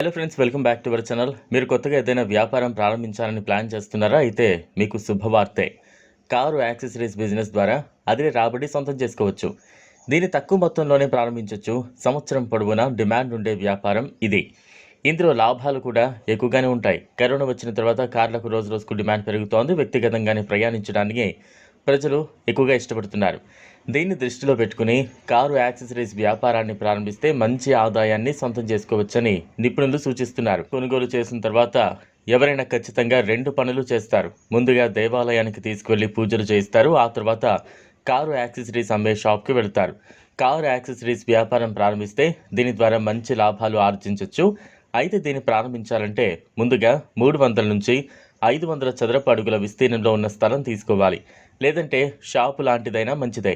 Hello friends, welcome back to our channel. మీరు కొత్తగా ఏదైనా వ్యాపారం ప్రారంభించాలని ప్లాన్ చేస్తున్నారా? అయితే మీకు శుభవార్తే. కారు యాక్సెసరీస్ బిజినెస్ ద్వారా అదే రాబడి సొంతం చేసుకోవచ్చు. దీన్ని తక్కువ మొత్తంలోనే ప్రారంభించవచ్చు. సంవత్సరం పొడవునా డిమాండ్ ఉండే వ్యాపారం ఇది. ఇందులో లాభాలు కూడా ఎక్కువగానే ఉంటాయి. కరోనా వచ్చిన తర్వాత కార్లకు రోజు రోజుకు డిమాండ్ పెరుగుతోంది. వ్యక్తిగతంగానే ప్రయాణించడానికి ప్రజలు ఎక్కువగా ఇష్టపడుతున్నారు. దీన్ని దృష్టిలో పెట్టుకుని కారు యాక్సెసరీస్ వ్యాపారాన్ని ప్రారంభిస్తే మంచి ఆదాయాన్ని సొంతం చేసుకోవచ్చని నిపుణులు సూచిస్తున్నారు. కొనుగోలు చేసిన తర్వాత ఎవరైనా ఖచ్చితంగా 2 పనులు చేస్తారు. ముందుగా దేవాలయానికి తీసుకువెళ్లి పూజలు చేయిస్తారు. ఆ తర్వాత కారు యాక్సెసరీస్ అమ్మే షాప్కి వెళ్తారు. కారు యాక్సెసరీస్ వ్యాపారం ప్రారంభిస్తే దీని ద్వారా మంచి లాభాలు ఆర్జించవచ్చు. అయితే దీన్ని ప్రారంభించాలంటే ముందుగా 300 నుంచి 500 చదరపు అడుగుల విస్తీర్ణంలో ఉన్న స్థలం తీసుకోవాలి. లేదంటే షాపు లాంటిదైనా మంచిదే.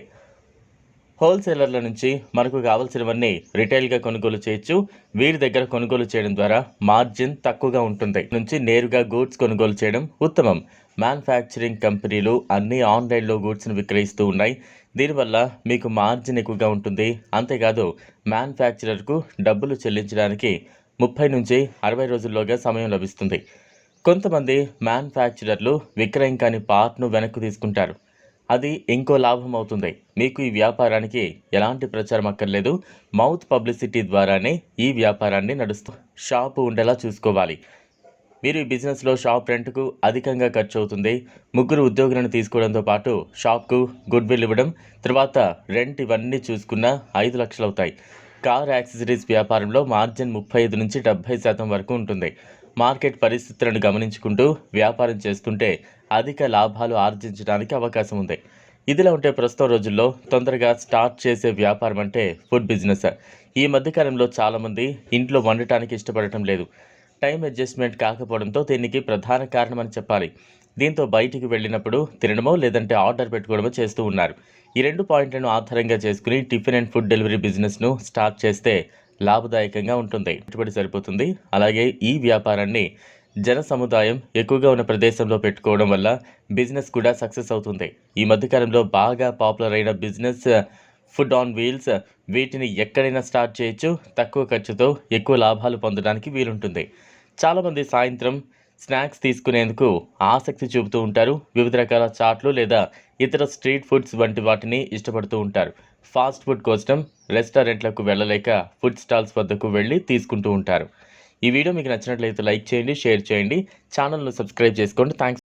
హోల్సేలర్ల నుంచి మనకు కావాల్సినవన్నీ రిటైల్గా కొనుగోలు చేయొచ్చు. వీరి దగ్గర కొనుగోలు చేయడం ద్వారా మార్జిన్ తక్కువగా ఉంటుంది. నుంచి నేరుగా గూడ్స్ కొనుగోలు చేయడం ఉత్తమం. మ్యానుఫ్యాక్చరింగ్ కంపెనీలు అన్నీ ఆన్లైన్లో గూడ్స్ను విక్రయిస్తూ ఉన్నాయి. దీనివల్ల మీకు మార్జిన్ ఎక్కువగా ఉంటుంది. అంతేకాదు మ్యానుఫ్యాక్చరర్కు డబ్బులు చెల్లించడానికి 30 నుంచి 60 రోజుల్లోగా సమయం లభిస్తుంది. కొంతమంది మ్యానుఫ్యాక్చరర్లు విక్రయం కాని పార్ట్ను వెనక్కు తీసుకుంటారు. అది ఇంకో లాభం అవుతుంది. మీకు ఈ వ్యాపారానికి ఎలాంటి ప్రచారం అక్కర్లేదు. మౌత్ పబ్లిసిటీ ద్వారానే ఈ వ్యాపారాన్ని షాపు ఉండేలా చూసుకోవాలి. మీరు ఈ బిజినెస్లో షాప్ రెంట్కు అధికంగా ఖర్చు అవుతుంది. 3 ఉద్యోగులను తీసుకోవడంతో పాటు షాప్కు గుడ్ విల్ ఇవ్వడం, తర్వాత రెంట్ ఇవన్నీ చూసుకున్న 5 లక్షలు అవుతాయి. కార్ యాక్సెసరీస్ వ్యాపారంలో మార్జిన్ 35 నుంచి 70% వరకు ఉంటుంది. మార్కెట్ పరిస్థితులను గమనించుకుంటూ వ్యాపారం చేస్తుంటే అధిక లాభాలు ఆర్జించడానికి అవకాశం ఉంది. ఇదిలా ఉంటే ప్రస్తుతం రోజుల్లో తొందరగా స్టార్ట్ చేసే వ్యాపారం అంటే ఫుడ్ బిజినెస్. ఈ మధ్యకాలంలో చాలామంది ఇంట్లో వండటానికి ఇష్టపడటం లేదు. టైం అడ్జస్ట్మెంట్ కాకపోవడంతో దీనికి ప్రధాన కారణమని చెప్పాలి. దీంతో బయటికి వెళ్ళినప్పుడు తినడమో లేదంటే ఆర్డర్ పెట్టుకోవడమో చేస్తూ ఉన్నారు. ఈ 2 పాయింట్లను ఆధారంగా చేసుకుని టిఫిన్ అండ్ ఫుడ్ డెలివరీ బిజినెస్ను స్టార్ట్ చేస్తే లాభదాయకంగా ఉంటుంది. పెట్టుబడి సరిపోతుంది. అలాగే ఈ వ్యాపారాన్ని జన సముదాయం ఎక్కువగా ఉన్న ప్రదేశంలో పెట్టుకోవడం వల్ల బిజినెస్ కూడా సక్సెస్ అవుతుంది. ఈ మధ్యకాలంలో బాగా పాపులర్ అయిన బిజినెస్ ఫుడ్ ఆన్ వీల్స్. వీటిని ఎక్కడైనా స్టార్ట్ చేయొచ్చు. తక్కువ ఖర్చుతో ఎక్కువ లాభాలు పొందడానికి వీలుంటుంది. చాలామంది సాయంత్రం స్నాక్స్ తీసుకునేందుకు ఆసక్తి చూపుతూ ఉంటారు. వివిధ రకాల చాట్లు లేదా ఇతర స్ట్రీట్ ఫుడ్స్ వంటి వాటిని ఇష్టపడుతూ ఉంటారు. ఫాస్ట్ ఫుడ్ కోసం రెస్టారెంట్లకు వెళ్ళలేక ఫుడ్ స్టాల్స్ వద్దకు వెళ్ళి తీసుకుంటూ ఉంటారు. ఈ వీడియో మీకు నచ్చినట్లయితే లైక్ చేయండి, షేర్ చేయండి, ఛానల్ను సబ్స్క్రైబ్ చేసుకోండి. థ్యాంక్స్.